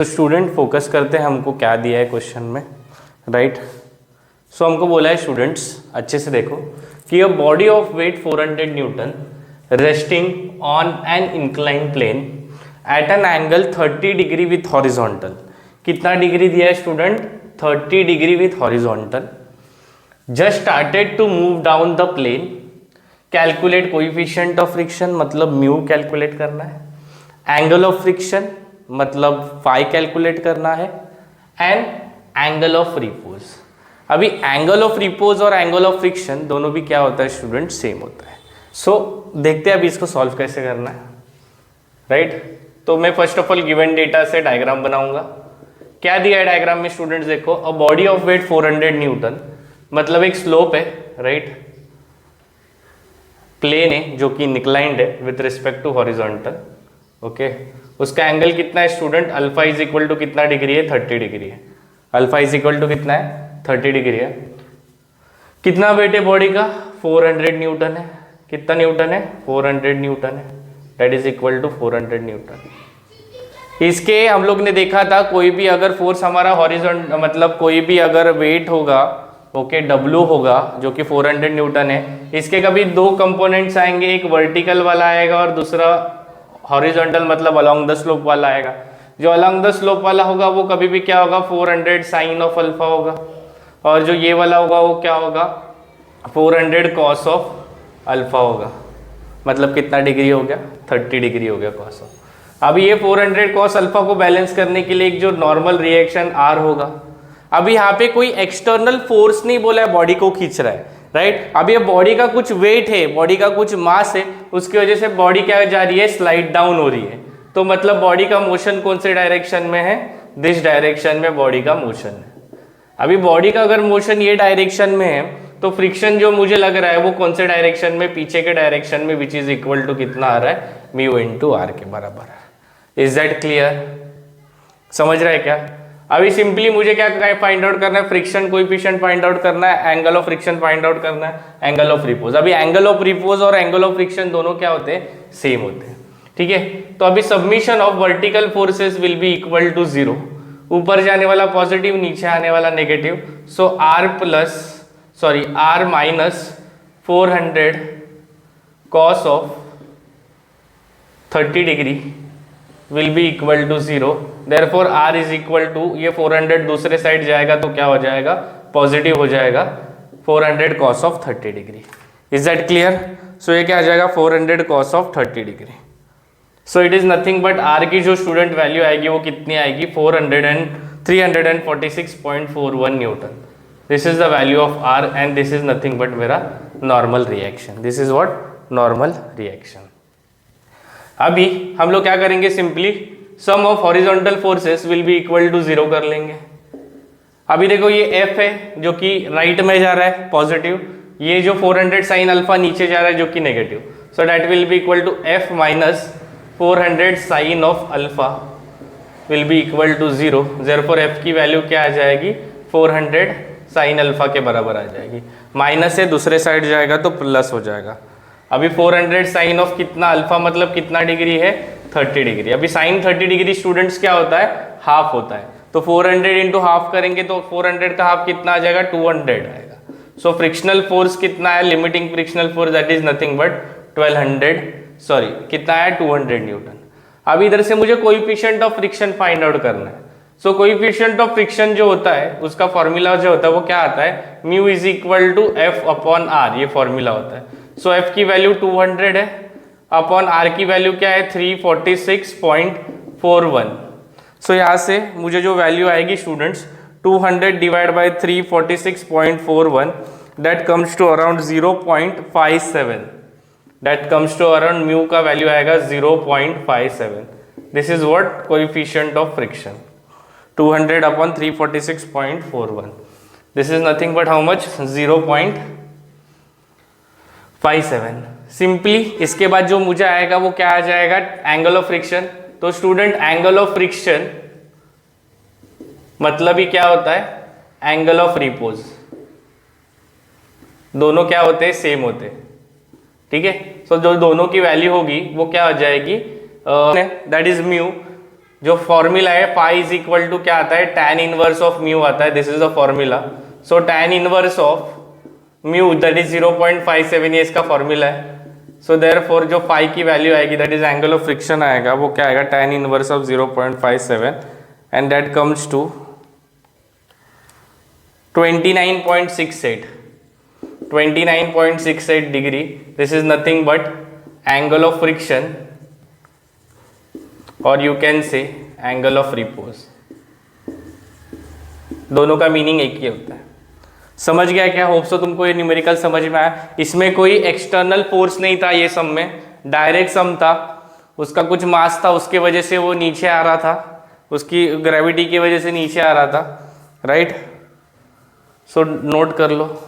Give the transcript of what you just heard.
तो student focus करते हैं हमको क्या दिया है क्वेश्चन में, राइट। सो हमको बोला है स्टूडेंट्स अच्छे से देखो कि a body of weight 400 newton resting on an incline plane at an angle 30 degree with horizontal. कितना डिग्री दिया है student? 30 degree with horizontal. Just started to move down the plane. Calculate coefficient of friction, मतलब mu calculate करना है। Angle of friction मतलब phi calculate करना है। And angle of repose. अभी एंगल ऑफ रिपोज और एंगल ऑफ फ्रिक्शन दोनों भी क्या होता है स्टूडेंट? सेम होता है। सो देखते हैं अभी इसको सॉल्व कैसे करना है, राइट। तो मैं first of all given data से डायग्राम बनाऊंगा। क्या दिया है डायग्राम में स्टूडेंट्स? देखो, a body of weight 400 newton, मतलब एक स्लोप है, राइट। प्लेन है जो कि इंक्लाइंड है with respect to horizontal, okay. उसका एंगल कितना है student? Alpha is equal to कितना डिग्री है? 30 डिग्री है। अल्फा इज इक्वल टू कितना है? 30 डिग्री है। कितना वेट है बॉडी का? 400 न्यूटन है। कितना न्यूटन है? 400 न्यूटन है। That is equal to 400 newton. इसके हम लोग ने देखा था कोई भी अगर फोर्स हमारा हॉरिजॉन्टल, मतलब कोई भी अगर वेट होगा, ओके, W होगा जो कि 400 न्यूटन है, इसके कभी दो कंपोनेंट्स आएंगे, एक वर्टिकल वाला आएगा और दूसरा हॉरिजॉन्टल मतलब अलोंग द स्लोप वाला आएगा। जो अलोंग द स्लोप वाला होगा वो कभी भी क्या होगा? 400 साइन ऑफ अल्फा होगा, और जो ये वाला होगा वो क्या होगा? 400 कॉस ऑफ अल्फा होगा। मतलब कितना डिग्री हो गया? 30 डिग्री हो गया कॉस ऑफ। अभी ये 400 कॉस अल्फा को बैलेंस करने के लिए एक जो नॉर्मल रिएक्शन R होगा। अभी यहाँ पे कोई एक्सटर्नल फोर्स नहीं बोला है बॉडी को खींच रहा है, राइट। अब ये बॉडी का कुछ वेट है, बॉडी का कुछ मास है, उसकी वजह से बॉडी क्या जा रही है? स्लाइड डाउन हो रही है। तो मतलब बॉडी का मोशन कौन से डायरेक्शन में है? दिस डायरेक्शन में बॉडी का मोशन है। अभी बॉडी का अगर मोशन ये डायरेक्शन में है तो फ्रिक्शन जो मुझे लग रहा है वो कौन से डायरेक्शन में? पीछे के डायरेक्शन में, विच इज इक्वल टू कितना आ रहा है? म्यू इनटू आर के बराबर है। Is that clear? समझ रहा है क्या? अभी सिंपली मुझे क्या फाइंड आउट करना है? फ्रिक्शन कोएफिशिएंट फाइंड आउट करना है, angle of friction find out करना है, एंगल ऑफ रिपोज। अभी एंगल ऑफ रिपोज और एंगल ऑफ फ्रिक्शन दोनों क्या होते हैं? सेम होते हैं, ठीक है। तो अभी summation of vertical forces will be equal to 0। ऊपर जाने वाला पॉजिटिव, नीचे आने वाला negative. So R minus 400 cos of 30 degree will be equal to 0। therefore R is equal to, ये 400 दूसरे साइड जाएगा तो क्या हो जाएगा? पॉजिटिव हो जाएगा। 400 cos of 30 degree. Is that clear? So ये क्या आ जाएगा? 400 cos of 30 degree. So it is nothing but R की जो स्टूडेंट वैल्यू आएगी वो कितनी आएगी? 346.41 newton. This is the value of R and this is nothing but मेरा normal reaction. This is what? Normal reaction. अभी हम लोग क्या करेंगे? Simply sum of horizontal forces will be equal to 0 कर लेंगे। अभी देखो ये F है जो कि राइट में जा रहा है पॉजिटिव, ये जो 400 साइन अल्फा नीचे जा रहा है जो कि negative. So that will be equal to F minus 400 sine of alpha will be equal to 0। Therefore F की वैल्यू क्या आ जाएगी? 400 साइन अल्फा के बराबर आ जाएगी। माइनस से दूसरे साइड जाएगा तो प्लस हो जाएगा। अभी 400 साइन ऑफ कितना अल्फा मतलब कितना डिग्री है? 30 डिग्री। अभी साइन 30 डिग्री स्टूडेंट्स क्या होता है? हाफ होता है। तो 400 इंटू हाफ करेंगे तो 400 का हाफ कितना आ जाएगा? 200 आएगा। सो फ्रिक्शनल फोर्स कितना है? Limiting frictional force that is nothing but 1200 कितना है? 200 न्यूटन। अब इधर से मुझे coefficient of friction find out करना है। सो कोएफिशिएंट ऑफ फ्रिक्शन जो होता है उसका फॉर्मूला जो होता है वो क्या आता है? Mu is equal to F upon R, ये फॉर्मूला होता है। सो F की वैल्यू 200 है, अपॉन R की वैल्यू क्या है? 346.41। सो यहाँ से मुझे जो वैल्यू आएगी students 200 divide by 346.41, that comes to around 0.57। That comes to around mu का वैल्यू आएगा 0.57। This is what? Coefficient of friction 200 upon 346.41। This is nothing but how much? 0.57। Simply इसके बाद जो मुझे आएगा वो क्या आ जाएगा? Angle of friction. तो स्टूडेंट एंगल ऑफ फ्रिक्शन मतलब ही क्या होता है? Angle of repose. दोनों क्या होते हैं? सेम होते हैं, ठीक है। सो जो दोनों की वैल्यू होगी वो क्या हो जाएगी? दैट इज म्यू जो फॉर्मूला है फाई इज इक्वल टू क्या आता है, tan इनवर्स ऑफ म्यू आता है, this is the formula. So tan inverse of mu that is 0.57, ये इसका फॉर्मूला है। सो देयरफॉर जो फाई की वैल्यू आएगी that is angle of friction आएगा, वो क्या आएगा, tan inverse of 0.57 and that comes to 29.68 degree. This is nothing but angle of friction और you can say angle of repose. दोनों का मीनिंग एक ही होता है। समझ गया क्या? होप सो तुमको ये न्यूमेरिकल समझ में आया। इसमें कोई एक्सटर्नल फोर्स नहीं था, ये सम में डायरेक्ट सम था। उसका कुछ मास था, उसके वजह से वो नीचे आ रहा था, उसकी ग्रेविटी की वजह से नीचे आ रहा था, राइट। सो नोट कर लो।